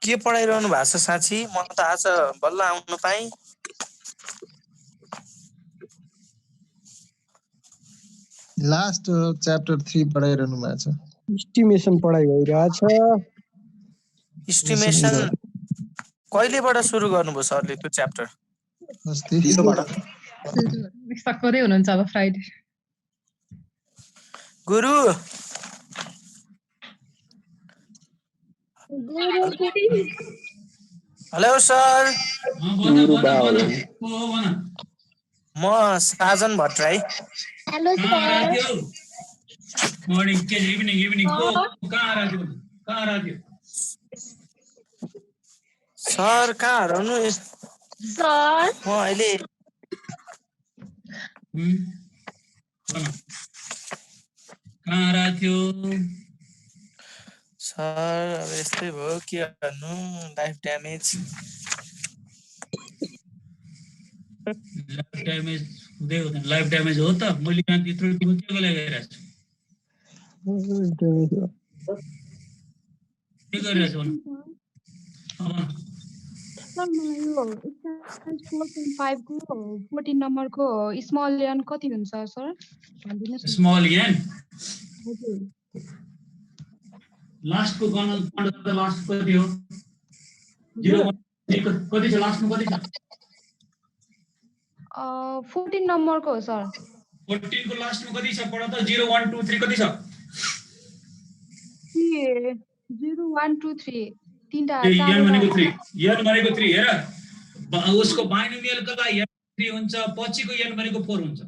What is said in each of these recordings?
के पढाइरहनु भएको छ साँच्ची? म त आज बल्ल आउन पाएँ। लास्ट च्याप्टर 3 पढाइरहनु भएको छ। एस्टिमेसन पढाइ भइरहेछ। एस्टिमेसन कहिलेबाट सुरु गर्नुभयो सरले त्यो च्याप्टर? अस्ति सक्दै हुनुहुन्छ अब फ्राइडे। गुरु हेलो सर। म Sajan Bhattarai. Hello sir. Morning के इभिनिङ कहाँ radio? सर कहाँ हराउनु? सर म अहिले कहाँ radio? सर अब यस्तै भयो, के गर्नु, लाइफ ड्यामेज। लाइफ ड्यामेज हो त। मैले त्यत्रो के गरिरहेको छु? के गरिरहेको छु? सर मलाई यो एक्सरसाइज 4.5 को 14 नम्बरको स्मल एन कति हुन्छ सर? भनिदिनुस् न। स्मल एन हजुर। लास्ट को गणना लास्ट कति हो? 0 कति छ? लास्टमा कति छ? 14 नम्बरको हो सर। 14 को लास्टमा कति छ? पढ त। 0 1 2 3 कति छ? 0 1 2 3 तीनटा n भनेको 3 हेर। उसको बाइनोमियलको लागि n 3 हुन्छ, पछिको n भनेको 4 हुन्छ।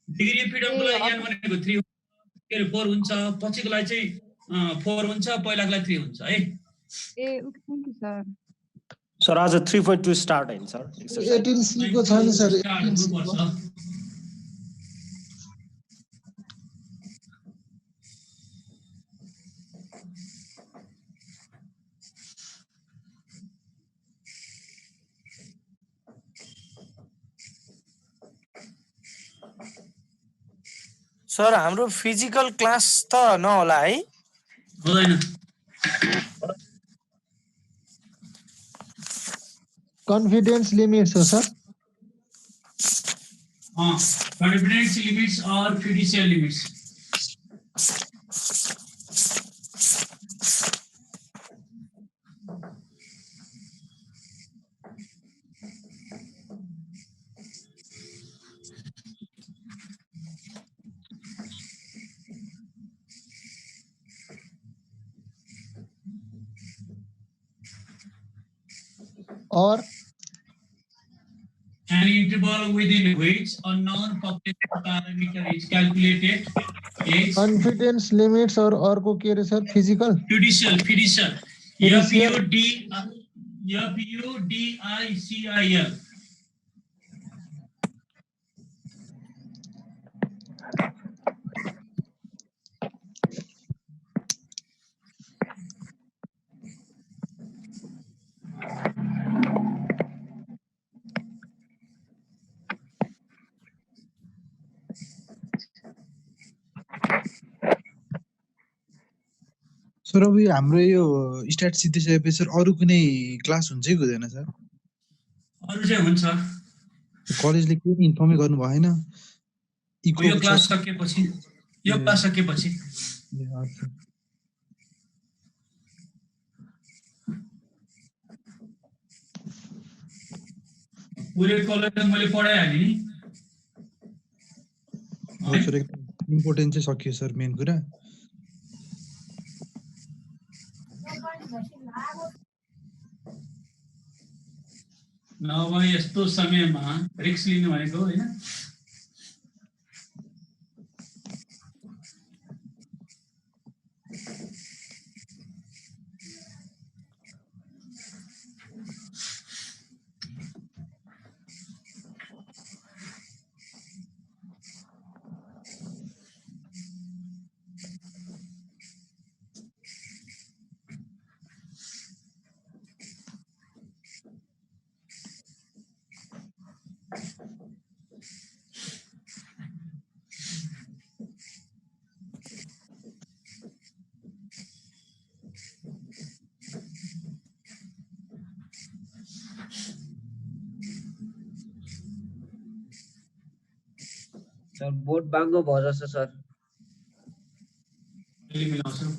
डिग्री अफ फ्रिडमको लागि n भनेको 3 के रे 4 हुन्छ, पछिको लागि चाहिँ 4 हुन्छ, पहिलाको लागि 3 हुन्छ है। ए okay thank you sir. Sir आज 3.2 स्टार्ट हैन सर? 18C को छ नि सर। 18C को सर हाम्रो फिजिकल क्लास त नहोला है? हुँदैन। कन्फिडेन्स लिमिट्स हो सर। कन्फिडेन्स लिमिट्स और फिडुसियल लिमिट्स। और an interval within which a non-population parameter is calculated is confidence limits और अर्को के रे sir? Physical fiducial Fiducial. FUDICIL। Sir अब यो हाम्रो यो स्टार्ट सिद्धिसकेपछि सर अरु कुनै क्लास हुन्छ कि हुँदैन सर? अरु चाहिँ हुन्छ। कलेजले के इन्फर्मै गर्नु भएन? यो क्लास सकेपछि पुरै कलेज मैले पढाइहालेँ नि। सर एकदम इम्पोर्टेन्ट चाहिँ सकियो सर मेन कुरा। नभए यस्तो समयमा रिस्क लिनु भनेको हैन। सर बोट बाङ्गो भयो जस्तो सर अहिले मिलाउँछु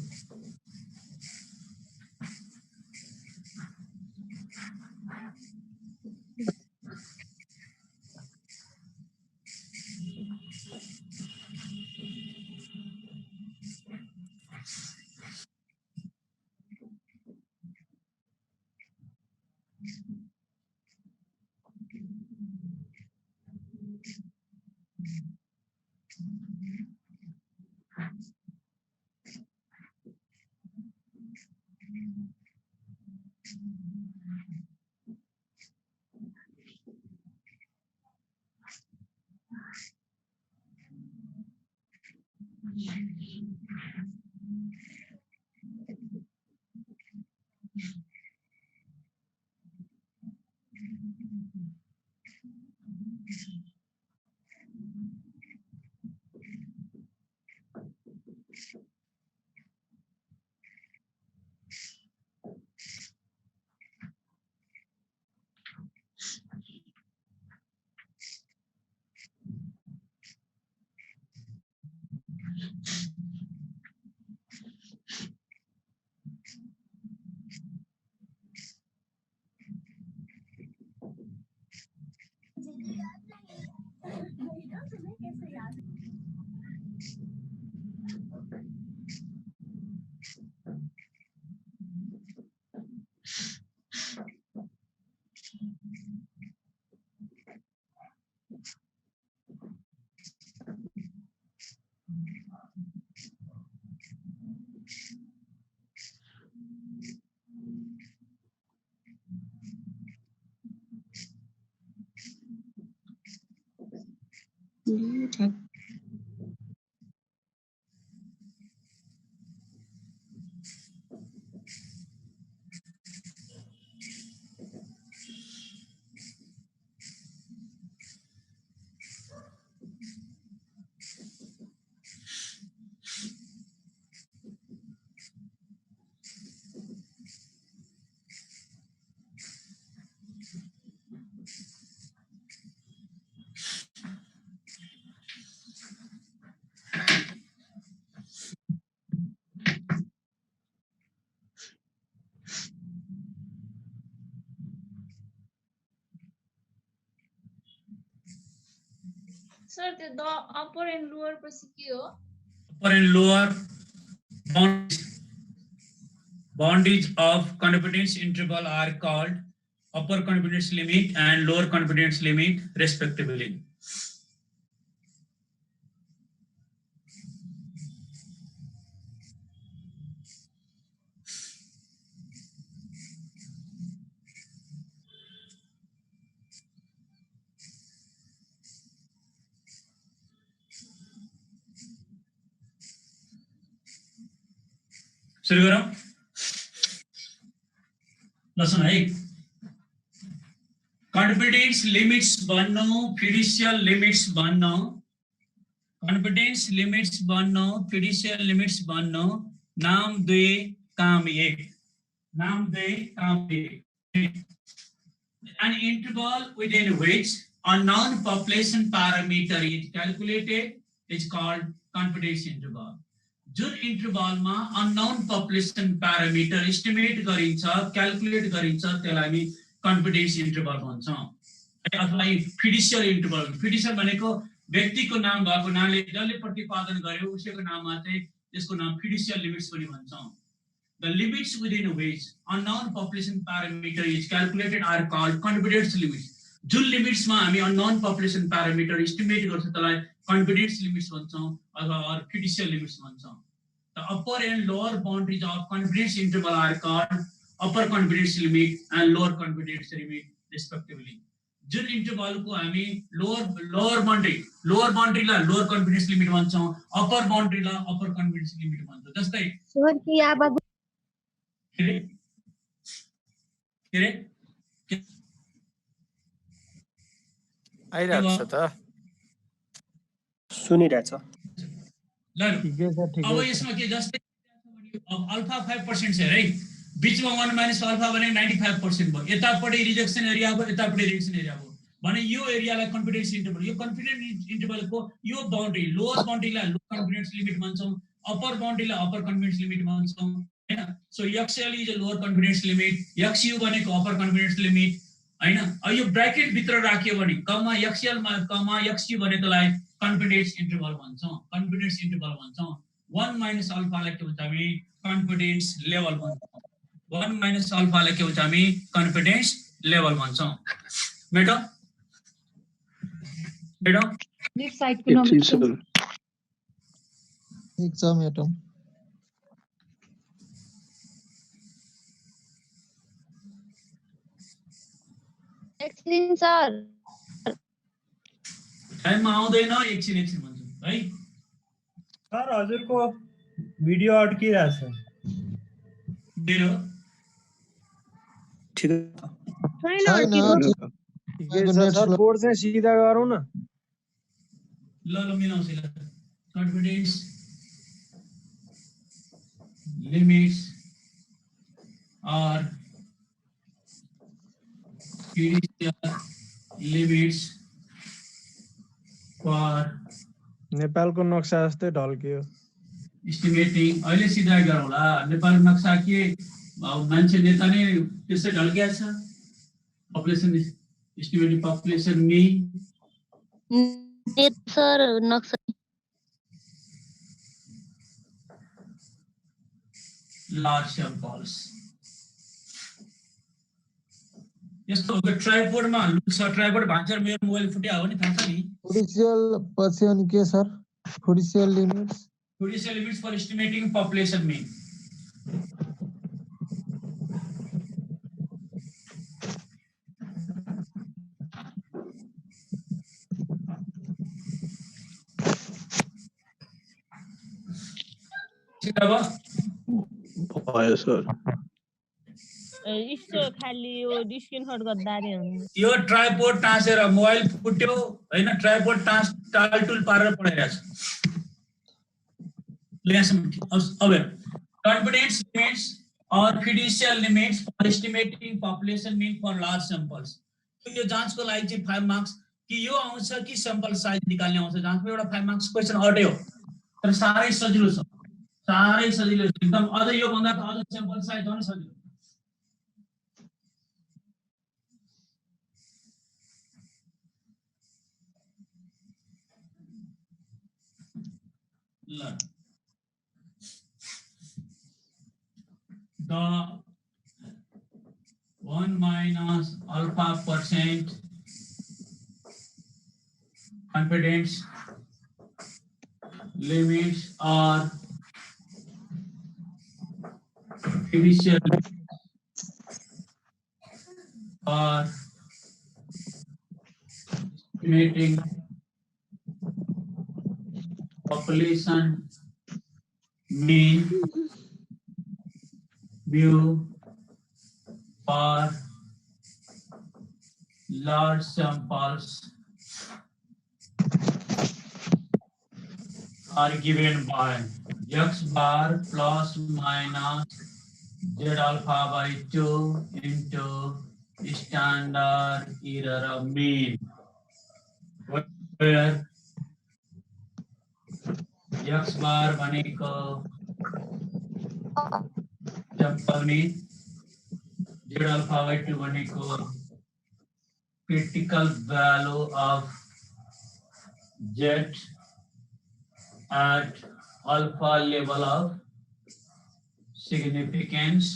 Sir, the upper and lower पछि के हो? upper and lower boundaries of confidence interval are called upper confidence limit and lower confidence limit respectively. सुरु गरौँ लसन है कन्फिडेन्स लिमिट्स भन्नु फिडुसियल लिमिट्स भन्नु कन्फिडेन्स लिमिट्स भन्नु फिडुसियल लिमिट्स भन्नु नाम 2 काम 1 नाम 2 काम 1 an interval within which a known population parameter is calculated is called confidence interval जुन इन्टरभलमा अननोन पपुलेसन प्यारामिटर एस्टिमेट गरिन्छ क्याल्कुलेट गरिन्छ त्यसलाई हामी कन्फिडेन्स इन्टरभल भन्छौँ अथवा फिडुसियल इन्टरभल फिडुसियल भनेको व्यक्तिको नाम भएको नामले जसले प्रतिपादन गर्यो उसैको नाममा चाहिँ त्यसको नाम फिडुसियल लिमिट्स पनि भन्छौँ the limits within which unknown population parameter is calculated are called confidence limits जुन लिमिट्समा हामी अननोन पपुलेसन प्यारामिटर एस्टिमेट गर्छ त्यसलाई कन्फिडेन्स लिमिट्स भन्छौँ अथवा फिडुसियल लिमिट्स भन्छौँ The upper and lower boundaries of confidence interval are called upper confidence limit and lower confidence limit respectively. जुन interval को हामी लोअर बाउन्ड्री ला लोअर कन्फिडेन्स लिमिट भन्छौँ अप्पर बाउन्ड्री ला अप्पर कन्फिडेन्स लिमिट भन्छौँ जस्तै सर के आवाज आइरहेको छ त सुनिरहेछ ल अब यसमा के जस्तै अल्फा 5% छ है बीचमा 1 - अल्फा भने 95% भयो यतापटि रिजेक्सन एरिया भयो यतापटि रिजेक्सन एरिया भयो भने यो एरियालाई कन्फिडेन्स इन्टरभल, यो कन्फिडेन्स इन्टरभलको यो बाउन्ड्री, लोएस्ट बाउन्ड्रीलाई लो कन्फिडेन्स लिमिट भन्छौँ, अप्पर बाउन्ड्रीलाई अप्पर कन्फिडेन्स लिमिट भन्छौँ हैन। So XL is a lower confidence limit, XU भनेको अप्पर कन्फिडेन्स लिमिट हैन। यो ब्र्याकेट भित्र राख्यो भने कमा XL कमा XU भनेकोलाई कन्फिडेन्स इन्टरभल भन्छौँ, कन्फिडेन्स इन्टरभल भन्छौँ। 1 माइनस अल्फालाई के भन्छ हामी कन्फिडेन्स लेभल भन्छौँ, 1 माइनस अल्फालाई के भन्छ हामी कन्फिडेन्स लेभल भन्छौँ। बेटा लेफ्ट साइड को नम्बर ठिक छ म्याडम। एकछिन सर, टाइम आउँदैन, एकछिन भन्छु है सर। हजुरको भिडियो अड्किरहेछ। मेरो ठिक छैन सर, बोर्ड चाहिँ सिधा गरौँ न। ल मिलाउँछ ल। Confidence limits are fiduciary limits for नेपालको नक्सा जस्तै ढल्कियो। estimating, अहिले सिधा गरौँला। नेपाल नक्सा के मान्छे नेता नै त्यसै ढल्किया छ। Population estimating population net sir नक्सा large samples. यस्तो हो ट्राइपोडमा लुक्स ट्राइपोड भान्चर मेरो मोबाइल फुट्या हो नि थाहा छ नि। फिडुसियल पछि अनि के सर? Fiducial limits for estimating population mean. भयो सर। यस्तो खाली यो स्क्रिनशट गर्दा हुन्छ। यो ट्राइपोड टाँसेर मोबाइल फुट्यो हैन, ट्राइपोड टालटुल पारेर पढाइरहेछ। अब confidence limits or fiduciary limits for estimating population mean for large samples. यो जाँचको लागि चाहिँ 5 मार्क्स कि यो आउँछ कि सैंपल साइज निकाल्ने आउँछ। जाँचमा एउटा 5 मार्क्स क्वेशन अट्यो, तर साह्रै सजिलो छ, साह्रै सजिलो छ एकदम। अझ यो भन्दा त अझ सैंपल साइज झन् सजिलो। The 1 minus alpha percent confidence limits are fiduciary for estimating population mean mu for large samples are given by x bar plus minus z alpha by 2 into standard error of mean, where x bar भनेको sample mean, z alpha by 2 भनेको critical value of z at alpha level of significance.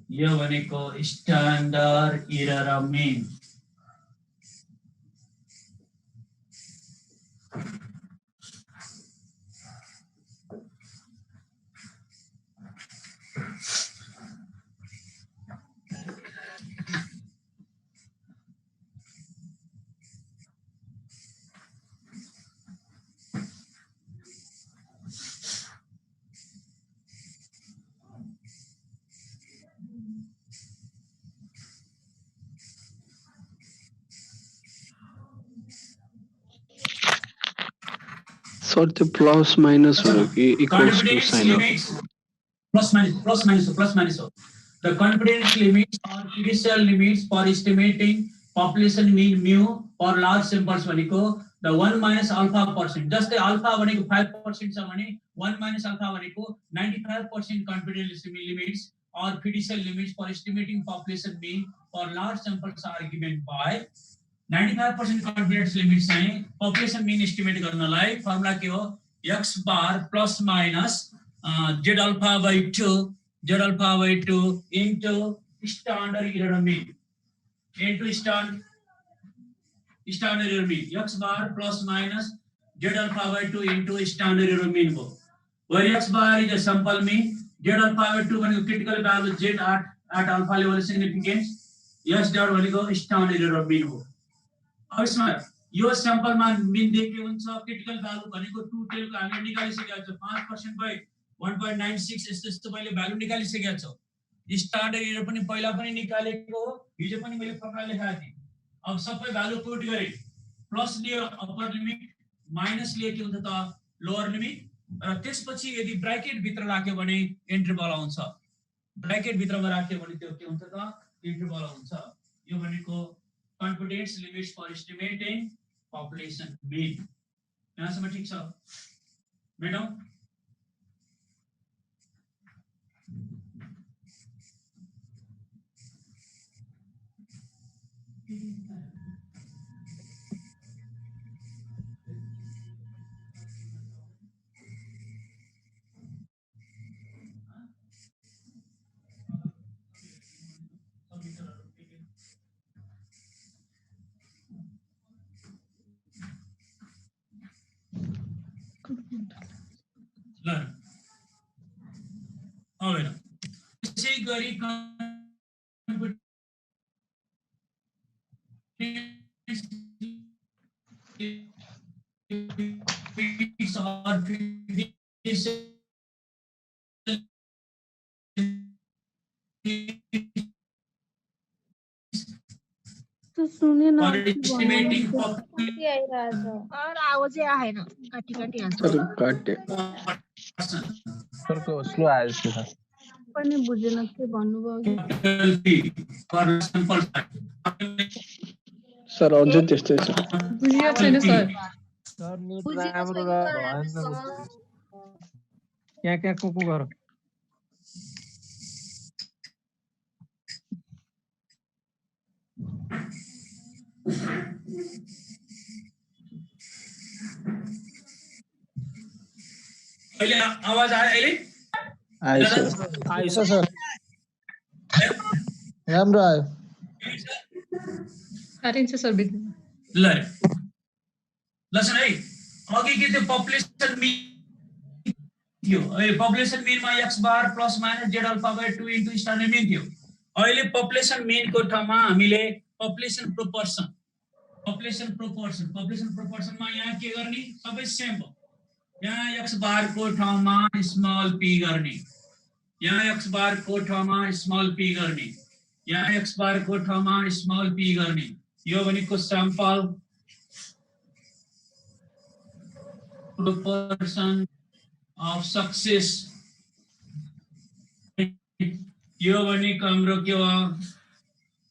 यो भनेको standard error of mean. Sir त्यो plus minus हो कि equals two sine हो? Plus minus हो। The confidence limits or fiducial limits for estimating population mean mu for large samples भनेको the 1 minus alpha percent. जस्तै alpha भनेको 5% छ भने 1 minus alpha भनेको 95% confidence limits or fiducial limits for estimating population mean for large samples are given by 95% confidence limits चाहिँ population mean estimate गर्नलाई formula के हो x bar plus minus z alpha by 2 into standard error mean into standard error mean x bar plus minus z alpha by 2 into standard error mean हो where x bar is a sample mean z alpha by 2 भनेको critical value z at alpha level significance s dot भनेको standard error mean हो अब यसमा यो sample मा mean दिएको हुन्छ क्रिटिकल भ्यालु भनेको 2 टेल को हामीले निकालिसकेका छौं 5% बाइ 1.96 यस्तो मैले भ्यालु निकालिसकेका छौं स्टान्डर्ड एरर पनि पहिला पनि निकालेको हो हिजो पनि मैले फर्मुला लेखाएको थिएँ अब सबै भ्यालु पुट गरे प्लस लियो अप्पर लिमिट माइनस लियो के हुन्छ त लोअर लिमिट र त्यसपछि यदि ब्र्याकेट भित्र राख्यो भने इन्टरभल आउँछ ब्र्याकेट भित्रमा राख्यो भने त्यो के हुन्छ त इन्टरभल आउँछ यो भनेको confidence limits for estimating population mean. यहाँसम्म ठीक छ मेडम learn होइन त्यसै गरी तो सुने ना estimating और आवाज आएन काटी काटी हाल्छ सर काटे सरको स्लो आएछ सर पनि बुझेन के भन्नुभयो सर अझै त्यस्तै छ बुझिएको छैन सर सर नेट राम्रो भएन क्या को गर अहिले आवाज आयो अहिले आइछ सर राम्रो आयो काटिन्छ सर बिट ल लसन है अघि के त्यो पपुलेसन मिन थियो अहिले पपुलेसन मिनमा x bar plus minus z alpha by 2 into standard mean थियो अहिले पपुलेसन मिनको ठाउँमा हामीले पपुलेसन प्रोपोर्सन मा यहाँ के गर्ने सबै सेम हो यहाँ x बार को ठाउँमा स्मल p गर्ने यहाँ x बार को ठाउँमा स्मल p गर्ने यहाँ x बार को ठाउँमा स्मल p गर्ने यो भनेको स्याम्पल proportion of success यो भनेको हाम्रो के हो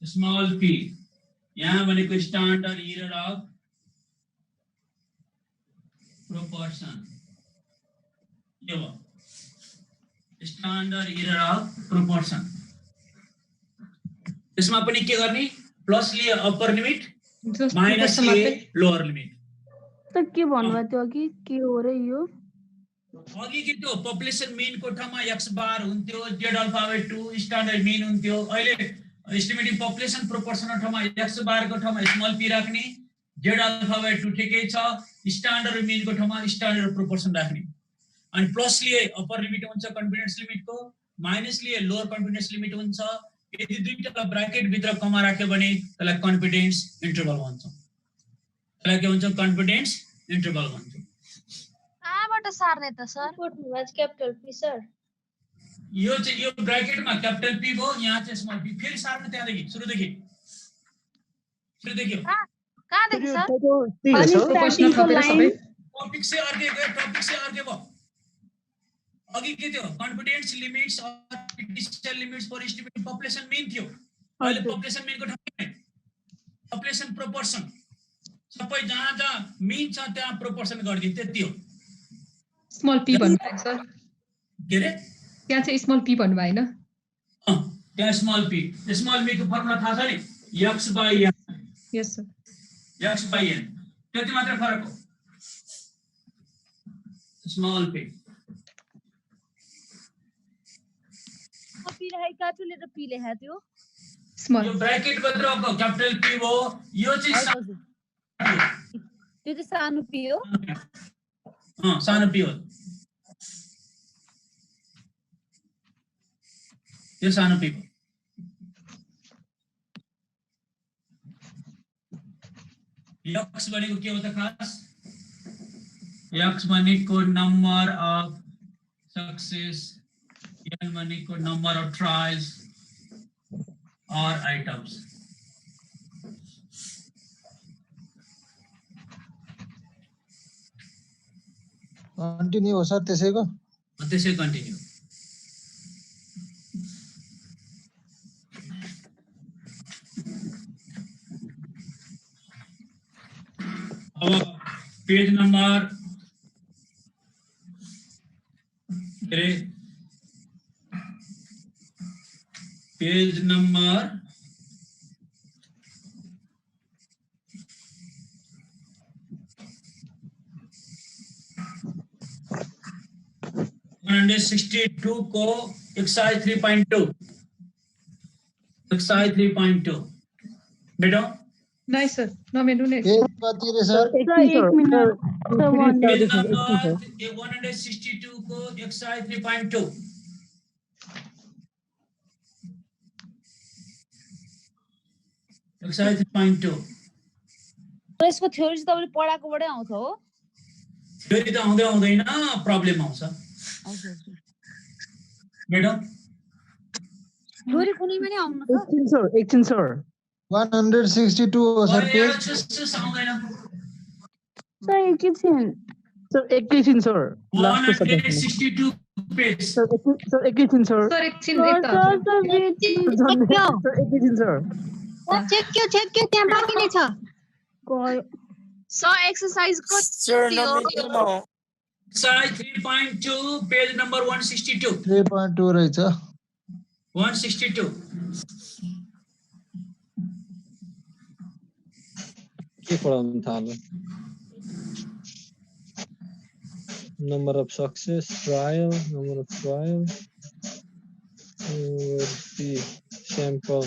स्मल p यहाँ भनेको स्ट्यान्डर्ड एरर अफ proportion यो स्ट्यान्डर्ड एरर अफ proportion यसमा पनि के गर्ने प्लस लिए अप्पर लिमिट माइनस लिए लोअर लिमिट त के भन्नुभयो त्यो अघि के हो रे यो अघि के त्यो पपुलेसन मीन को ठाउँमा x बार हुन्थ्यो z अल्फा बाइ 2 स्ट्यान्डर्ड मीन हुन्थ्यो अहिले एस्टिमेटिङ पपुलेसन प्रोपोर्सन ठाउँमा x बार को ठाउँमा स्मल p राख्ने z अल्फा बाइ 2 ठिकै छ स्ट्यान्डर्ड मीन को ठाउँमा स्ट्यान्डर्ड प्रोपोर्सन राख्ने अनि प्लस लिए अप्पर लिमिट हुन्छ कन्फिडेन्स लिमिट को माइनस लिए लोअर कन्फिडेन्स लिमिट हुन्छ यदि दुईटा ब्र्याकेट भित्र कमा राख्यो भने त्यसलाई कन्फिडेन्स इन्टरभल भन्छ त्यसलाई के भन्छ कन्फिडेन्स इन्टरभल भन्छ कहाँबाट सार्ने त sir was capital P sir यो चाहिँ यो ब्र्याकेटमा क्यापिटल पी भयो यहाँ चाहिँ स्मल पी फेरि सार्नु त्यहाँदेखि सुरुदेखि कहाँदेखि सर प्रश्न थपेर सबै टपिक से अर्कै भयो अघि के थियो confidence limits are decision limits for estimating population mean थियो अहिले पपुलेसन मिनको ठाउँमा पपुलेसन प्रोपोर्सन सबै जहाँ जहाँ मिन छ त्यहाँ प्रोपोर्सन गरिदिन्छ त्यति हो स्मल p भन्नु सर के रे त्यहाँ चाहिँ स्मल p भन्नु भएन त्यहाँ स्मल p को फर्मुला थाहा छ नि x by n yes sir x by n त्यति मात्र फरक हो स्मल p कपी रहेका तुले त पी लेखा थियो स्मल यो ब्रैकेट भित्रको क्यापिटल p हो यो चाहिँ त्यो चाहिँ सानो p हो सानो p हो यो सानो p हो x भनेको के हो त खास x भनेको नम्बर अफ सक्सेस n भनेको number of trials or items continue हो सर त्यसैको त्यसै कन्टिन्यू अब पेज नंबर पेज नंबर 162 को एक्सरसाइज 3.2 बेटा नहीं सर नमेनु नै पेज कति रे सर एक मिनट पेज नंबर 162 को एक्सरसाइज 3.2 एक्सरसाइज 3.2 यसको थ्योरी चाहिँ तपाईले पढाकोबाटै आउँछ हो थ्योरी त आउँदै आउँदैन प्रब्लम आउँछ मैडम थ्योरी कुनैमा नि आउनु छ एकछिन सर 162 हो सर पेज सर एकैछिन सर लास्ट 162 पेज सर एकैछिन सर सर एकछिन एकैछिन सर चेक क्यों त्यहाँ बाँकी नै छ सो एक्सरसाइज को एक्सरसाइज 3.2 पेज नंबर 162 3.2 रहेछ 162 के पढाउनु थाल्यो number of success trial number of trial the sample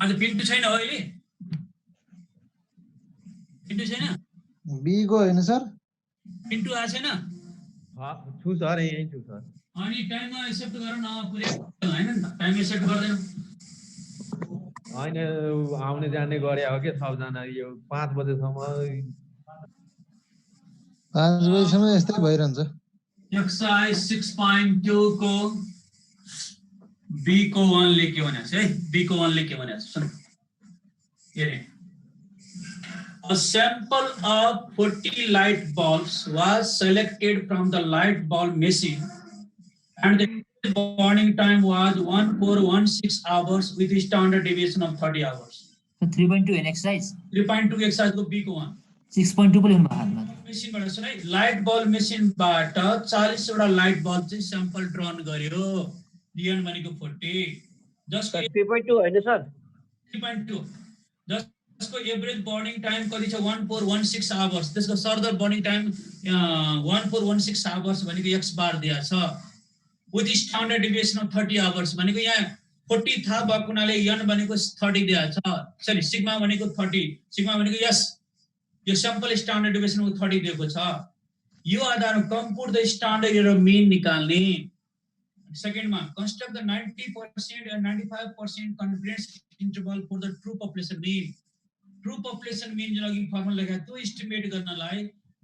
आज पिन्टु छैन हो अहिले पिन्टु छैन बी को हैन सर पिन्टु आ छैन छु सर यही छु सर अनि टाइममा एक्सेप्ट गर न पुरै हैन नि टाइम एक्सेप्ट गर्दैन हैन आउने जाने गरे हो के सब जना यो 5 बजे सम्म 5 बजे सम्म यस्तै भइरहन्छ एक्सरसाइज 6.2 को बी को 1 ले के भनेछ है बी को 1 ले के भनेछ सुन हेरे A sample of 40 light bulbs was selected from the light bulb machine and the burning time was 1416 hours with a standard deviation of 30 hours. So 3.2 in exercise? 3.2 exercise को B को 1. 6.2 को लेख्नु भएको machine बाट सुन है लाइट बल्ब मसिन बाट 40 वटा light bulb चाहिँ स्याम्पल ड्रन गर्यो डिएन भनेको 40 जसको 3.2 हैन सर 3.2 जसको एभरेज बर्निङ टाइम कति छ 1416 आवर्स त्यसको सर्दर बर्निङ टाइम 1416 आवर्स भनेको x बार दिया छ with standard deviation of 30 hours भनेको यहाँ 40 थाहा भएको हुनाले n भनेको 30 दिया छ सरी सिग्मा भनेको 30 सिग्मा भनेको यस यो स्याम्पल स्ट्यान्डर्ड डेभिएसन 30 दिएको छ यो आधारमा compute the standard error mean निकाल्ने सेकेन्डमा construct the 90% and 95% confidence interval for the true population mean true population mean जुन अघि फर्मुला लेखेको त्यो एस्टिमेट गर्नलाई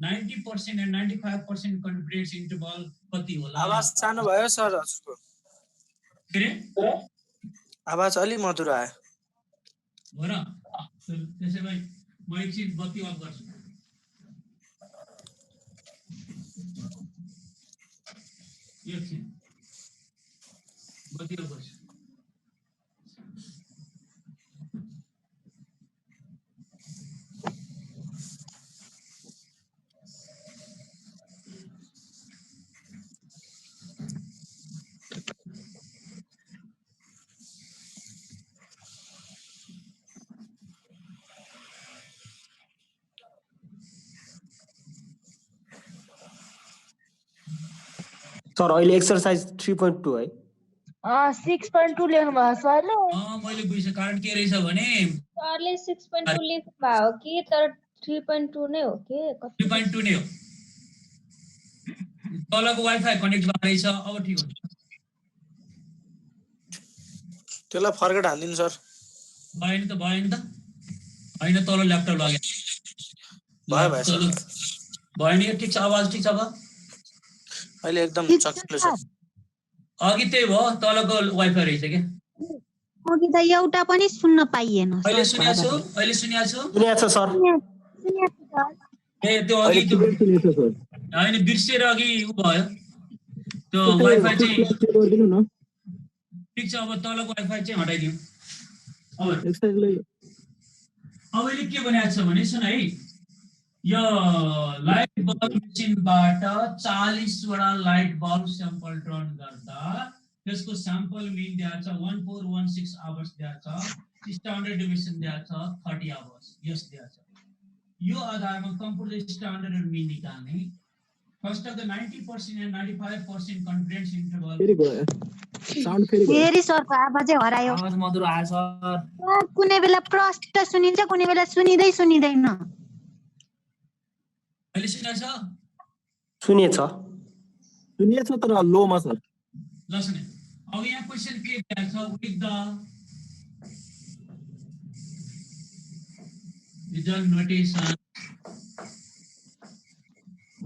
90% and 95% कन्फिडेन्स इन्टरभल कति होला आवाज सानो भयो सर हजुरको के रे आवाज अलि मधुर आयो हो र त्यसै भए म एकछिन बत्ती अफ गर्छु एकछिन बत्ती अफ गर्छु सर अहिले एक्सरसाइज 3.2 है 6.2 लेख्नु भएको सरले मैले बुझेँ कारण के रहेछ भने सरले 6.2 लेख्नु भएको कि तर 3.2 नै हो कि 3.2 नै हो तलको वाइफाई कनेक्ट गरेछ अब ठीक हुन्छ त्यसलाई फर्केट हान्दिनु सर भएन त हैन तल ल्यापटप लाग्यो भयो सर भयो नि ठीक छ आवाज ठीक छ अब अहिले एकदम चकिलो छ अघि त्यही भयो तलको वाइफाई रहेछ के अघि त एउटा पनि सुन्न पाइएन अहिले सुनियाछु सर ए त्यो अघि त्यो हैन बिर्सेर अघि उ भयो त्यो वाइफाई चाहिँ गरिदिनु न ठीक छ अब तलको वाइफाई चाहिँ हटाइदिउँ अब अहिले के भनेको छ भने सुन है यो लाइट बल्ब मेसिनबाट 40 वटा लाइट बल्ब स्याम्पल टर्न गर्दा त्यसको स्याम्पल मिन दिएको छ 1416 आवर्स दिएको छ स्ट्यान्डर्ड डेभिएसन दिएको छ 30 आवर्स यस दिएको छ यो आधारमा कम्प्युटर स्ट्यान्डर्ड मिन निकाल्ने first of the 90% and 95% confidence interval फेरि सरको आवाजै हरायो आवाज मधुर आयो सर कुनै बेला प्रष्ट सुनिन्छ कुनै बेला सुनिँदैन अहिले सुनिएछ तर लोमा छ ल सुने अब यहाँ क्वेशन के दिएको छ with the result notation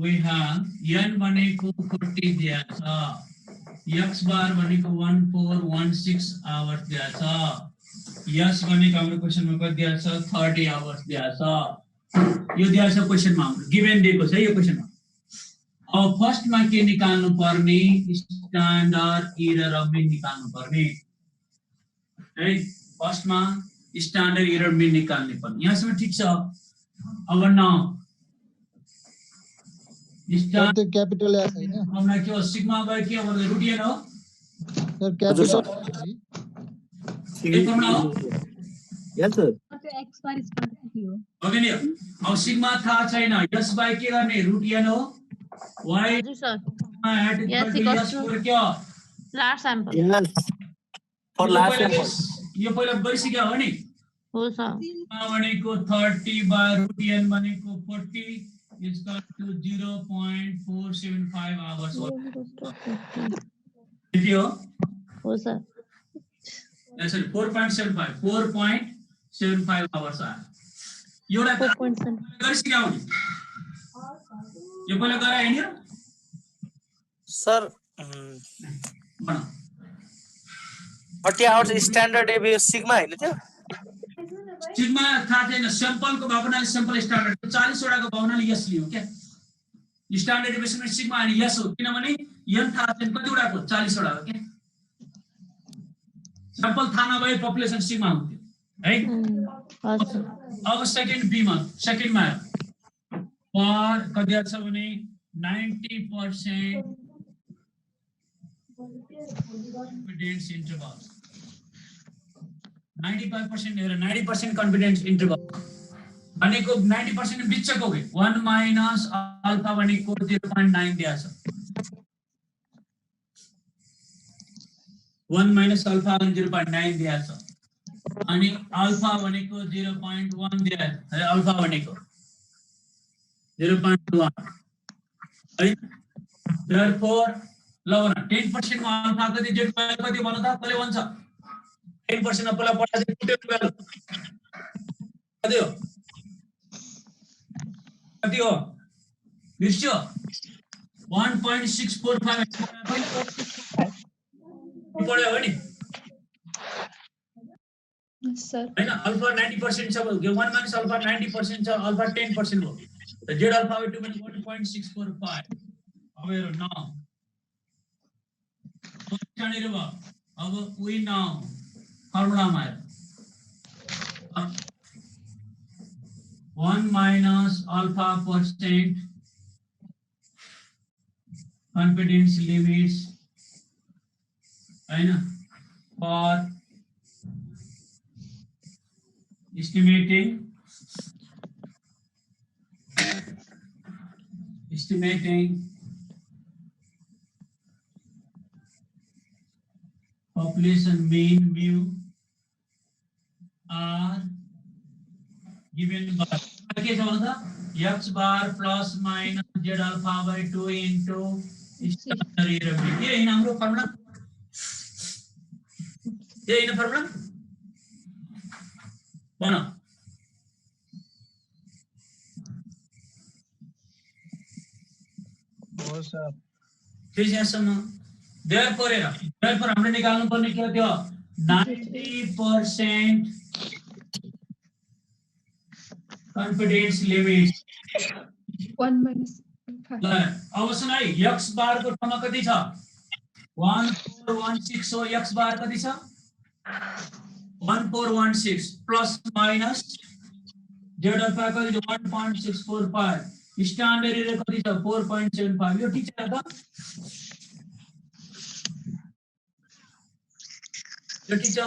we have n भनेको 40 दिएको छ x बार भनेको 1416 आवर्स दिएको छ s भनेको हाम्रो क्वेशनमा कति दिएको छ 30 आवर्स दिएको छ यो दिएको छ क्वेशनमा हाम्रो गिभन दिएको छ यो क्वेशनमा अब फर्स्टमा के निकाल्नु पर्ने स्ट्यान्डर्ड एरर अफ मिन निकाल्नु पर्ने है फर्स्टमा स्ट्यान्डर्ड एरर मिन निकाल्नु पर्ने यहाँसम्म ठीक छ अब न सर क्यापिटल एस हैन हमलाई के हो सिग्मा बाइ के हो रुट एन हो सर क्यापिटल एक कम हो यस सर त्यो x बार स्क्वायर के हो ओके नि अब सिग्मा थाहा छैन s बाइ के गर्ने रुट एन हो y हजुर सर s स्क्वायर के हो large sample for large sample यो पहिला गरिसक्यो हो नि हो सर सिग्मा भनेको 30 बाइ रुट एन भनेको 40 is equal to 0.475 hours. हो सर sorry 4.75 hours आयो एउटा गरिसक्यो नि यो पहिला गराए हैन sir 30 hours standard deviation sigma हैन त्यो सिग्मा थाहा छैन स्याम्पलको भावनाले स्याम्पल स्ट्यान्डर्ड 40 वटाको भावनाले यस लियो क्या स्ट्यान्डर्ड डेभिएसन सिग्मा अनि यस हो किनभने n थाहा छैन कति वटाको 40 वटा हो क्या स्याम्पल थाहा नभए पपुलेसन सिग्मा हुन्थ्यो है अब सेकेन्ड बी मा सेकेन्डमा पर कति छ भने 90% confidence interval 95% हेर 90% confidence interval भनेको 90% बिचको हो 1 माइनस अल्फा भनेको 0.9 दिया छ 1 माइनस अल्फा भनेको 0.9 दिया छ अनि अल्फा भनेको 0.1 दिया है अल्फा भनेको 0.1 है therefore ल 10% मा अल्फा कति जेड कति भन त कसले भन्छ 10% मा पहिला पढा चाहिँ कति हो बिर्स्यो 1.645 पढ्यो हो नि सर हैन अल्फा 90% छ 1 माइनस अल्फा 90% छ अल्फा 10% हो त जेड अल्फा बाइ 2 भनेको 1.645 अब हेरौ न जानेर भयो अब वी नाउ फर्मुलामा हेर 1 minus alpha percent confidence limits है ना for estimating population mean mu are given by के छ भन्दा x bar plus minus z alpha by 2 into standard error के हैन हाम्रो फर्मुला के हैन फर्मुला बना हो सर के छ यसमा therefore हामीले निकाल्नु पर्ने के हो त्यो 90% confidence limits 1 minus ल अब सुन है x बार को ठाउँमा कति छ 1416 हो x बार कति छ 1416 प्लस माइनस z अल्फा कति छ 1.645 स्ट्यान्डर्ड एरर कति छ 4.75 यो ठीक छ त यो ठीक छ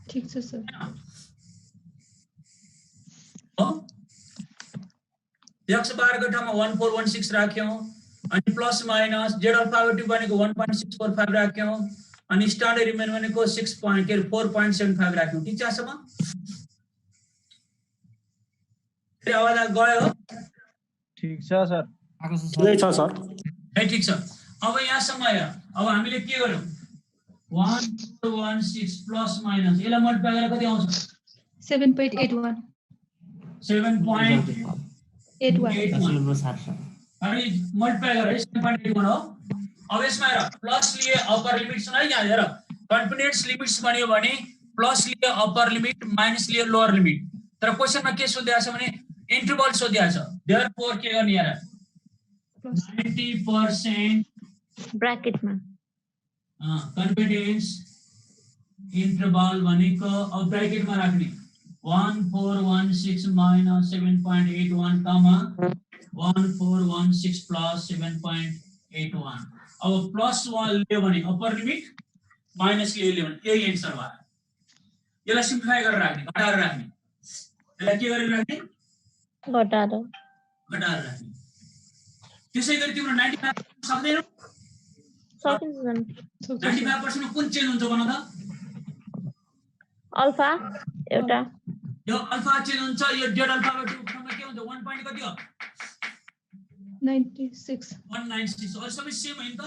ठीक छ सर x बार को ठाउँमा 1416 राख्यौं अनि plus minus z alpha by 2 भनेको 1.645 राख्यौं अनि स्ट्यान्डर्ड एरर भनेको 4.75 राख्यौं ठीक छ यसमा फेरि आवाज गयो ठीक छ सर ठिकै छ सर है ठीक छ अब यहाँसम्म हेर अब हामीले के गर्यौं 1416 प्लस माइनस यसलाई मल्टिप्लाई गरेर कति आउँछ 7.81 7.81 अनि मल्टिप्लाई गरेर 7.81 हो अब यसमा हेर प्लस लिए अप्पर लिमिट सुन है यहाँ हेर कन्फिडेन्स लिमिट्स बन्यो भने प्लस लिए अप्पर लिमिट माइनस लिए लोअर लिमिट तर क्वेशनमा के सोधिएको छ भने इन्टरभल सोधिएको छ देयरफोर के गर्ने यार 90% ब्रैकेटमा कन्फिडेन्स इन्टरभल भनेको अब ब्रैकेटमा राख्ने 1416 minus 7.81 comma 1416 plus 7.81 अब प्लस 1 लियो भने अप्पर लिमिट माइनस लियो भने यही आन्सर भयो यसलाई सिम्प्लिफाई गरेर राख्ने घटाएर राख्ने यसलाई के गरेर राख्ने घटाएर राख्ने त्यसैगरी तिम्रो 95 सक्दैनौ सकिन्छ 95% कुन चेन्ज हुन्छ भन त अल्फा एउटा यो अल्फा चेन्ज हुन्छ यो z अल्फा बाइ 2 सँग के हुन्छ 1 पॉइन्ट कति हो 96 196 और सबै सेम हैन त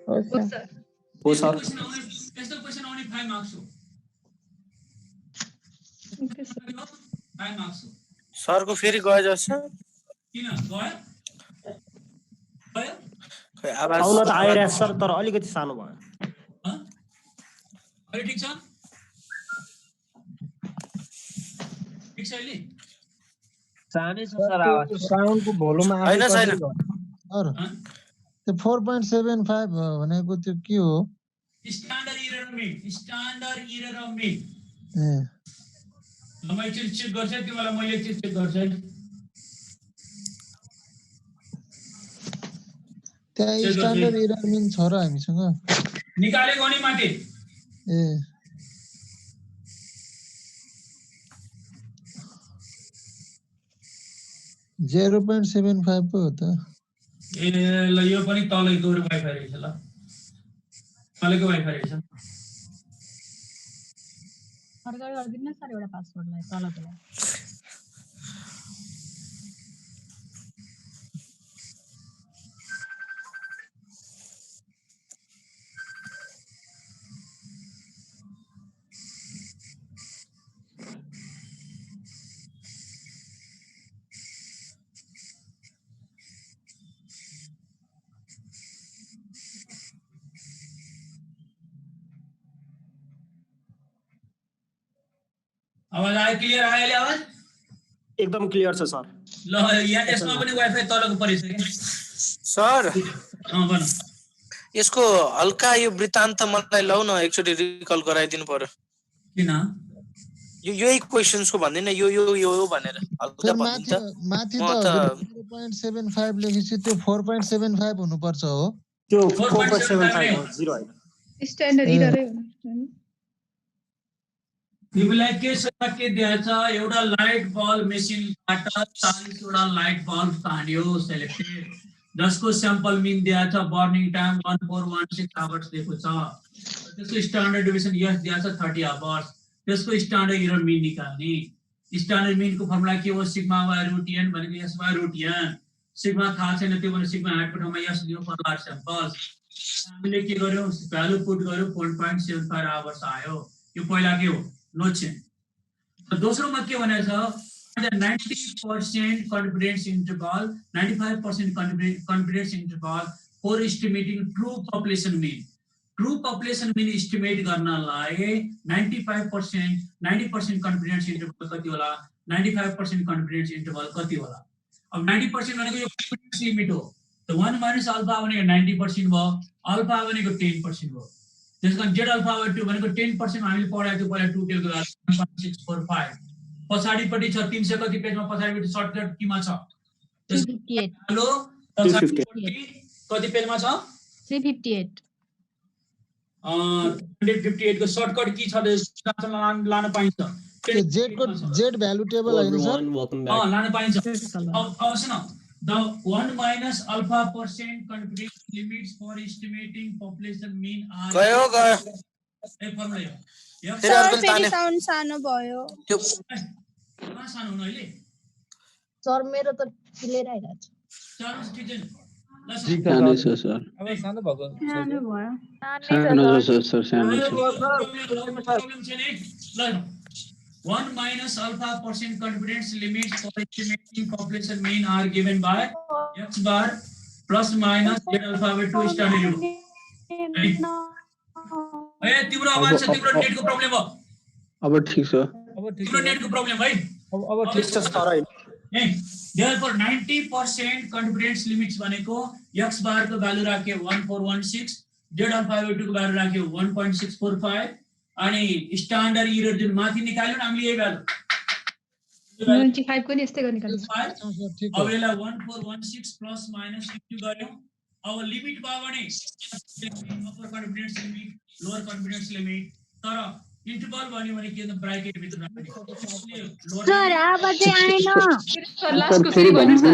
हो सर हो सर यस्तो क्वेशन आउने 5 मार्क्स हो ओके सर 5 मार्क्स हो सर को फेरि गयो जस्तो किन गयो गयो खै आवाज आउन त आइरहेछ सर तर अलिकति सानो भयो अहिले ठीक छ ठीक छ अहिले सानै छ सर आवाज साउन्ड को भोल्युम हैन छैन सर त्यो 4.75 भनेको त्यो के हो स्ट्यान्डर्ड एरर अफ मिन ए ल म एकचोटि चेक गर्छु तिमीलाई मैले एकचोटि चेक गर्छु त्यहाँ स्ट्यान्डर्ड एरर मिन छ र हामीसँग निकालेको नि माथि ए .75 पो हो त ए ल यो पनि तलै दोहोरो वाइफाई रहेछ ल तलैको वाइफाई रहेछ अर्को गरिदिनु न सर एउटा पासवर्डलाई तलकोलाई आवाज आयो क्लियर आयो अहिले आवाज एकदम क्लियर छ सर ल यहाँ यसमा पनि वाइफाई तलको परिसक्यो सर भन यसको हल्का यो वृत्तान्त मलाई लौ न एकचोटि रिकल गराइदिनु पर्यो किन यही क्वेशन्सको भन्दिन यो भनेर हल्का सर भन्दिन माथि त 0.75 लेखेपछि त्यो 4.75 हुनुपर्छ हो त्यो 4.75 हो 0 हैन स्ट्यान्डर्ड इररै हो तिमीलाई के के दिएछ एउटा लाइट बल्ब मेसिनबाट 40 वटा लाइट बल्ब तान्यो सेलेक्टेड जसको स्याम्पल मिन दिएछ बर्निङ टाइम 1416 आवर्स दिएको छ त्यसको स्ट्यान्डर्ड डेभिएसन यस दिएछ 30 आवर्स त्यसको स्ट्यान्डर्ड एरर मिन निकाल्ने स्ट्यान्डर्ड मिनको फर्मुला के हो सिग्मा बाइ रुट n भनेको s by root n sigma थाहा छैन त्यो भने सिग्मा हाइटको ठाउँमा s दियो पर लार्ज स्याम्पल्स हामीले के गर्यौ भ्यालु पुट गर्यौ 4.75 आवर्स आयो यो पहिला के हो नो चेन्ज दोस्रोमा के भनेछ the 90% confidence interval 95% confidence interval for estimating true population mean estimate गर्नलाई 90% confidence interval कति होला 95% confidence interval कति होला अब 90% भनेको यो confidence limit हो त 1 minus alpha भनेको 90% भयो alpha भनेको 10% भयो त्यसकारण z alpha by 2 भनेको 10% हामीले पढाएको थियो पहिला टुटेलको लागि 1.645 पछाडीपट्टि छ 300 कति पेजमा पछाडीपट्टि सर्टकट किमा छ 358 हेलो पछाडीपट्टि कति पेजमा छ 358 158 को सर्टकट की छ लान पाइन्छ z को z भ्यालु टेबल हैन सर लान पाइन्छ अब सुन the 1 minus alpha percent confidence limits for estimating population mean are गयो ए फर्मुला यो फेरि साउन्ड सानो भयो त्यो कहाँ सानो हुनु अहिले सर मेरो त क्लियर आइराछ सानो ठिक छ सानो छ सर अब सानो भएको सानो भयो सानो छ सर सानो छ प्रब्लम छैन ल 1 minus alpha percent confidence limits for estimating population mean are given by x bar plus minus z alpha by 2 standard ए तिम्रो आवाज छ तिम्रो नेटको प्रब्लम हो अब ठीक छ तिम्रो नेटको प्रब्लम भाइ अब ठीक छ सर ए therefore 90% confidence limits भनेको x bar को भ्यालु राख्यो 1416 z alpha by 2 को भ्यालु राख्यो 1.645 अनि स्ट्यान्डर्ड एरर जुन माथि निकाल्यो नि हामीले यही भ्यालु 95 को नि यस्तै गर्ने अब यसलाई 1416 प्लस माइनस इन्टु गर्यौ अब लिमिट भयो भने upper confidence limit lower confidence limit तर इन्टरभल भन्यो भने के ब्राकेट भित्र राख्ने सर आवाज आएन सर लास्टको फेरि भन्नुस् न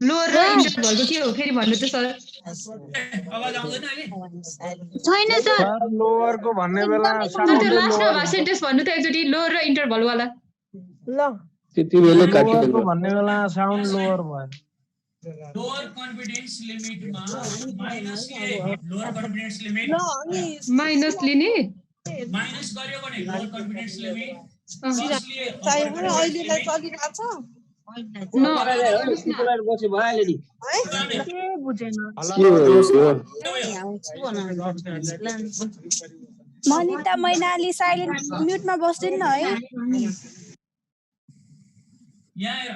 लोअर र इन्टरभलको के हो फेरि भन्नु त सर आवाज आउँदैन अहिले छैन सर लोअर को भन्ने बेला अन्त लास्टमा सेन्टेन्स भन्नु त एकचोटी लोअर र इन्टरभल वाला ल त्यति बेला काटिदिनु को भन्ने बेला साउन्ड लोअर भयो लोअर कन्फिडेन्स लिमिटमा माइनस ले लोअर कन्फिडेन्स लिमिट माइनस लिने माइनस गर्यो भने लोअर कन्फिडेन्स लिमिट प्लस ले अहिलेलाई चलिरहेछ पछि भइहाल्यो नि के बुझेन मनिता मैनाली साइलेन्ट म्युटमा बस्दिन न है यहाँ हेर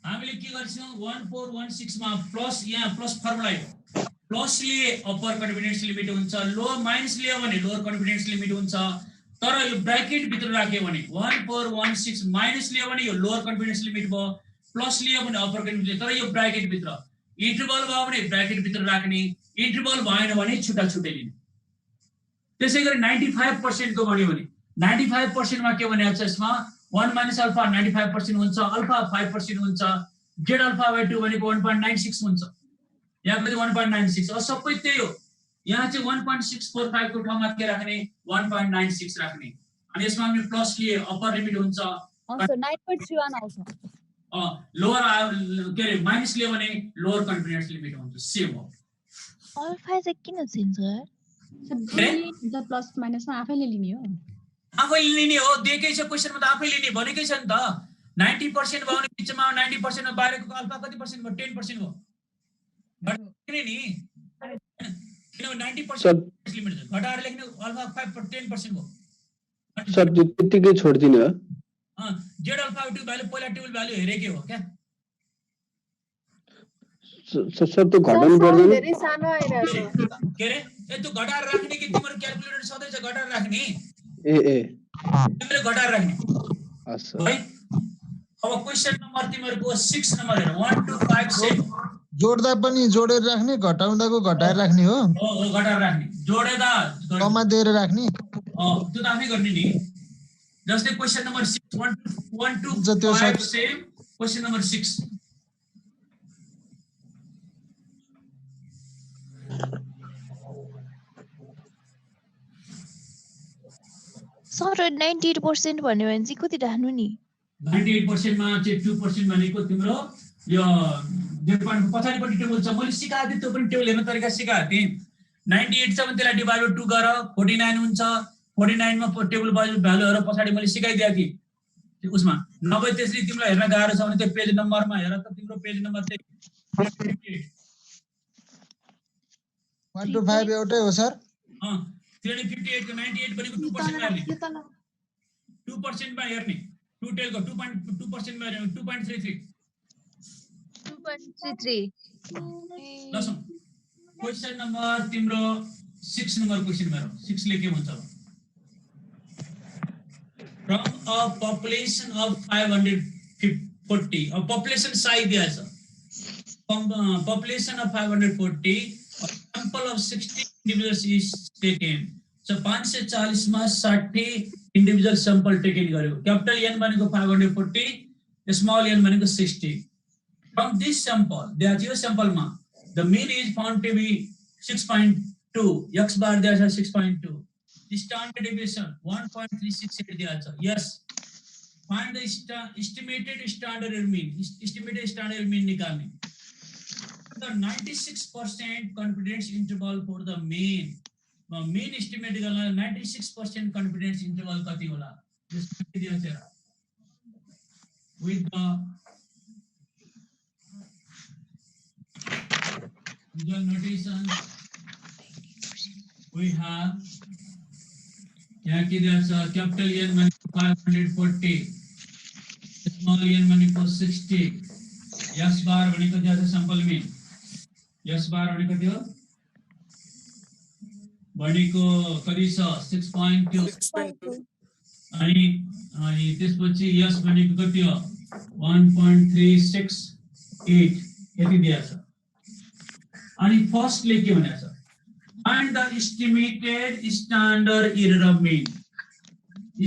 हामीले के गर्छौं 1416 मा प्लस यहाँ प्लस फर्मुला हो प्लस लिए अपर कन्फिडेन्स लिमिट हुन्छ लो माइनस लियो भने लोअर कन्फिडेन्स लिमिट हुन्छ तर यो ब्र्याकेट भित्र राख्यो भने 1416 माइनस लियो भने यो लोअर कन्फिडेन्स लिमिट भयो प्लस लियो भने अपर कन्फिडेन्स तर यो ब्र्याकेट भित्र इन्टरभल भयो भने ब्र्याकेट भित्र राख्ने इन्टरभल भएन भने छुट्टा छुट्टै लिने त्यसैगरी 95% को भन्यो भने 95% मा के भनेको छ यसमा 1 minus alpha 95% हुन्छ alpha 5% हुन्छ z alpha by 2 भनेको 1.96 हुन्छ यहाँ पनि 1.96 अब सबै त्यही हो यहाँ चाहिँ 1.645 को ठाउँमा के राख्ने 1.96 राख्ने अनि यसमा हामी प्लस लिए अपर लिमिट हुन्छ हुन्छ 9.31 आउँछ लोअर के रे माइनस लियो भने लोअर कन्फिडेन्स लिमिट हुन्छ सेम हो अल्फा चाहिँ किन चेन्ज द प्लस माइनसमा आफैले लिने हो आफैले लिने हो दिएकै छ क्वेशनमा त आफैले लिने भनेकै छ नि त 90% भयो भने बिचमा 90% मा बाहिरको अल्फा कति पर्सेन्ट भयो 10% भयो घटाउने नि किनभने 90% लिमिट छ घटाएर लेख्ने अल्फा 5 10% भयो सर त्यतिकै छोड्दिनु हो जेड अल्फा टू भ्यालु पहिला टेबल भ्यालु हेरेकै हो क्या सर त्यो घटाउनु पर्दैन धेरै सानो आइरहेछ के रे ए त्यो घटाएर राख्ने कि तिम्रो क्याल्कुलेटर सधैँ चाहिँ घटाएर राख्ने ए तिमीले घटाएर राख्ने हस् है अब क्वेशन नम्बर तिमीहरुको 6 नम्बर हेर 1 2 5 6 जोड्दा पनि जोडेर राख्ने घटाउँदाको घटाएर राख्ने हो हो घटाएर राख्ने जोडेदा कमा दिएर राख्ने त्यो त आफै गर्ने नि जस्तै क्वेशन नम्बर 6 1 2 त्यो 5 सेम क्वेशन नम्बर 6 सर 98% भन्यो भने चाहिँ कति राख्नु नि 98% मा चाहिँ 2% भनेको तिम्रो यो डिफरेन्ट पछाडिपट्टि टेबल छ मैले सिकाए थिए त्यो पनि टेबल हेर्ने तरिका सिकाए थिए 98 छ भने त्यसलाई डिभाइड बाइ 2 गर 49 हुन्छ 49 मा टेबल भ्यालुहरु पछाडी मैले सिकाइदिएको थिए उसमा नभए त्यसरी तिमीलाई हेर्न गाह्रो छ भने त्यो पेज नम्बरमा हेर त तिम्रो पेज नम्बर चाहिँ 1 to 5 एउटै हो सर 358 को 98 भनेको 2% मा हेर्ने 2% मा हेर्ने 2 टेल को 2.2% मा हेर्ने 2.33 लसन क्वेशन नम्बर तिम्रो 6 नम्बर क्वेशन मेरो 6 ले के भन्छ from a population of 540 a population size दिया छ population of 540 a sample of 60 individuals is taken so 540 मा 60 individual sample taken गर्यो क्यापिटल n भनेको 540 स्मॉल n भनेको 60 from this sample that your sample ma the mean is found to be 6.2 x bar दिया छ 6.2 standard deviation 1.368 दिया छ yes find the estimated standard mean निकाल्ने the 96% confidence interval for the mean estimate गर्नलाई 96% confidence interval कति होला यसमा दिया छ with the visual notation we have यहाँ के दिया छ कैपिटल n भनेको 540 स्मॉल n भनेको 60 s बार भनेको दिया छ सैंपल मीन s बार भनेको थियो भनेको कति छ 6.2 अनि त्यसपछि s भनेको कति हो 1.368 यति दिया छ अनि फर्स्ट ले के भनेछ find the estimated standard error of mean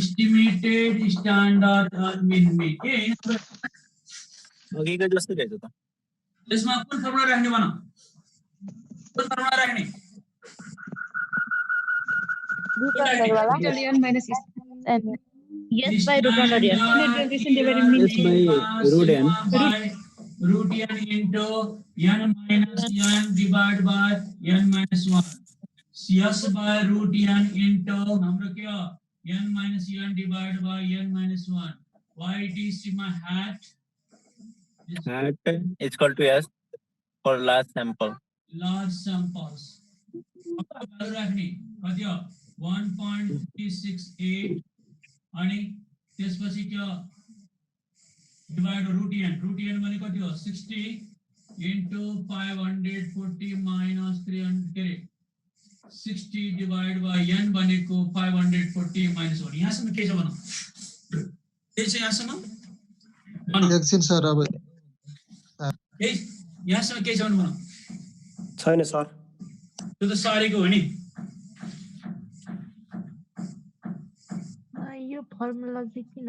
estimated standard mean के अघि का जस्तो रहेछ त यसमा कुन फर्मुला राख्ने भन कुन फर्मुला राख्ने n minus yes by root under n yes by root n root n into n minus n divided by n minus 1 yes by root n into हाम्रो के हो n minus n divided by n minus 1 why it is sigma hat is equal to s for large samples value राख्ने कति हो 1.368 अनि त्यसपछि के हो डिवाइड root n भनेको कति हो 60 into 540 minus 300 के रे 60 divided by n भनेको 540 minus 1 यहाँसम्म के छ भन के छ यहाँसम्म एकछिन सर अब ए यहाँसम्म के छ भन छैन सर त्यो त सारीको हो नि यो फर्मुला चाहिँ किन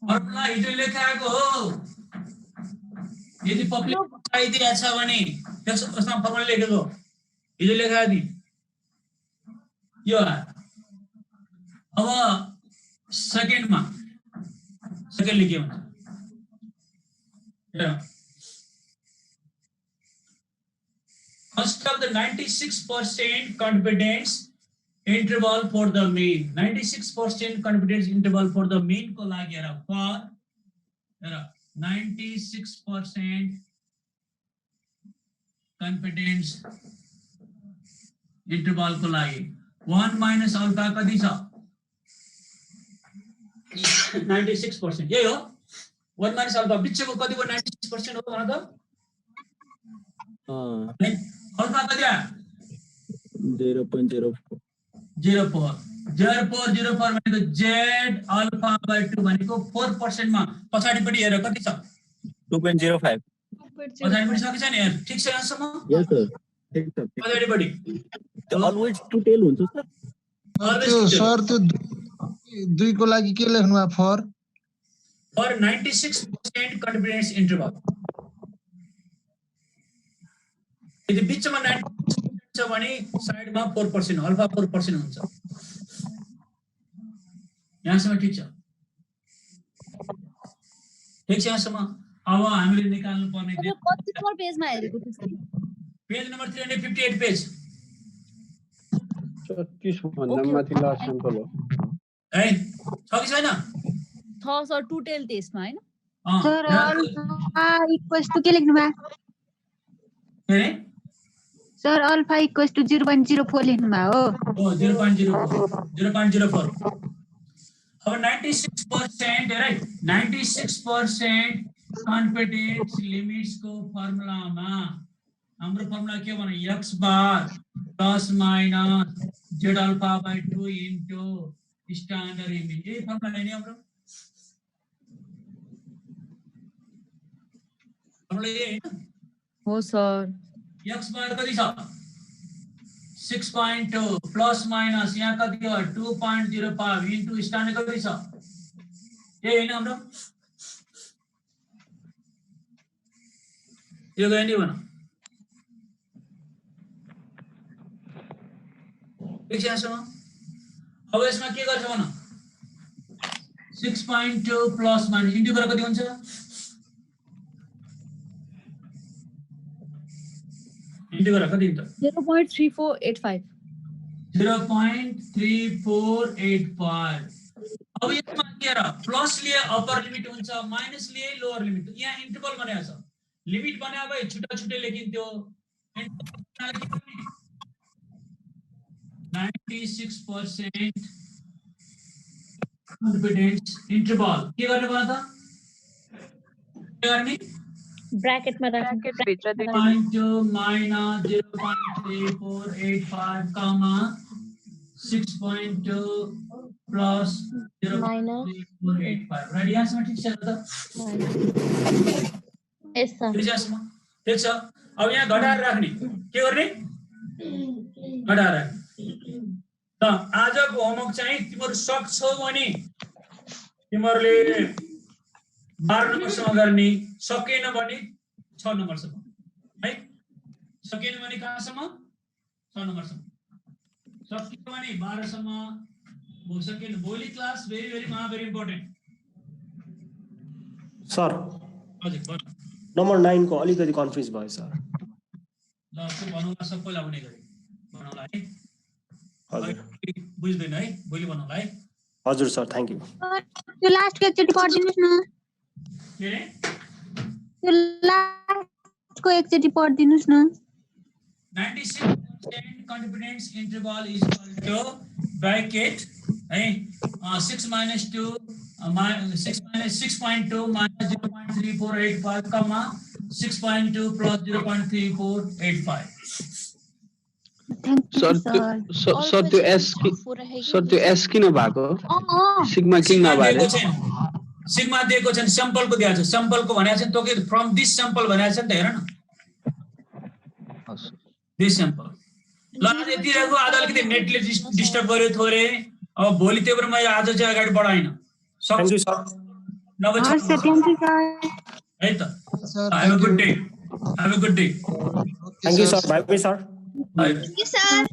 फर्मुला हिजो लेखाएको हो यदि पपुलेसन साइज दिया छ भने त्यसमा फर्मुला लेखेको हिजो लेखाएको थिए यो अब सेकेन्डमा सेकेन्डले के भन्छ first of the 96% confidence interval for the mean 96% confidence interval for the mean को लागि हेर for 96% confidence interval को लागि 1 minus alpha कति छ 96% यही हो 1 minus अल्फा बिचको कति भयो 96% हो भन त अल्फा कति आयो 0.04 04 भनेको z अल्फा by 2 भनेको 4% मा पछाडीपट्टि हेर कति छ 2.05 पछाडीपट्टि सके छ नि हेर ठीक छ यहाँसम्म यस सर ठीक छ पछाडीपट्टि अलवेज टु टेल हुन्छ सर त्यो सर त्यो 2 को लागि के लेख्नु भयो फर 96% कन्फिडेन्स इन्टरभल यदि बिचमा 96% छ भने साइडमा 4% अल्फा 4% हुन्छ यहाँसम्म ठीक छ यहाँसम्म अब हामीले निकाल्नु पर्ने कति नम्बर पेजमा हेरेको थियो पेज नम्बर 358 पेज 36 भन्दा माथि लास्ट स्याम्पल हो है छ कि छैन छ सर टु टेल टेस्टमा हैन सर अल्फा इक्वल्स टु के लेख्नु भयो के सर अल्फा इक्वल्स टु 0.04 लेख्नु भयो हो 0.04 अब 96% है 96% कन्फिडेन्स लिमिट्स को फर्मुलामा हाम्रो फर्मुला के भने x bar plus minus z alpha by 2 into standard limit यही फर्मुला है नि हाम्रो फर्मुला यही हैन हो सर x बार कति छ 6.2 प्लस माइनस यहाँ कति हो 2.05 into स्टैंडर्ड कति छ यही हैन हाम्रो यो गयो नि भन ठीक छ अब यसमा के गर्छ भन 6.2 प्लस माइनस इन्टु गरेर कति हुन्छ इन्टु गरेर कति हुन्छ 0.3485 0.3485 अब यसमा के र प्लस लिए अपर लिमिट हुन्छ माइनस लिए लोअर लिमिट यहाँ इन्टरभल बनाएको छ लिमिट बनाए भए छुट्टा छुट्टै लेखिन्थ्यो 96% कन्फिडेन्स इन्टरभल के गर्ने भन त के गर्ने ब्रैकेटमा राख्नु भित्र 0.2 minus 0.3485 comma 6.2 plus 0.3485 right यहाँसम्म ठीक छ त यस सर ठीक छ अब यहाँ घटाएर राख्ने के गर्ने घटाएर त आजको होमवर्क चाहिँ तिम्रो सक्छौ भने तिमीहरुले 12 नम्बरसम्म गर्ने सकेन भने 6 नम्बरसम्म है सकेन भने कहाँसम्म 6 नम्बरसम्म सकेन भने 12 सम्म हो सकेन भोलि class very very important sir हजुर भन नम्बर 9 को अलिकति कन्फ्युज भयो सर ल त्यो भनौला सबैलाई आउने गरी भनौला है हजुर बुझ्दैन है भोलि भनौला है हजुर सर थ्यांक यू त्यो लास्ट को एकचोटी पढिदिनुस् न के रे त्यो लास्ट को एकचोटी पढिदिनुस् न 96% confidence interval is equal to bracket है 6 minus 2 6.2 minus 0.3485 comma 6.2 plus 0.3485 sir त्यो एस किन भएको सिग्मा किन नभएको सिग्मा दिएको छ स्याम्पल को दिएको छ स्याम्पल को भनेको छ नि तोके फ्रम दिस स्याम्पल भनेको छ नि त हेर न दिस स्याम्पल ल आज यति राखौ आज अलिकति नेटले डिस्टर्ब गर्यो थोरै अब भोलि त्यो पनि मैले आज चाहिँ अगाडि बढाइन थ्यांक यू सर नभए है त have a good day thank you sir bye bye sir Thank you, sir.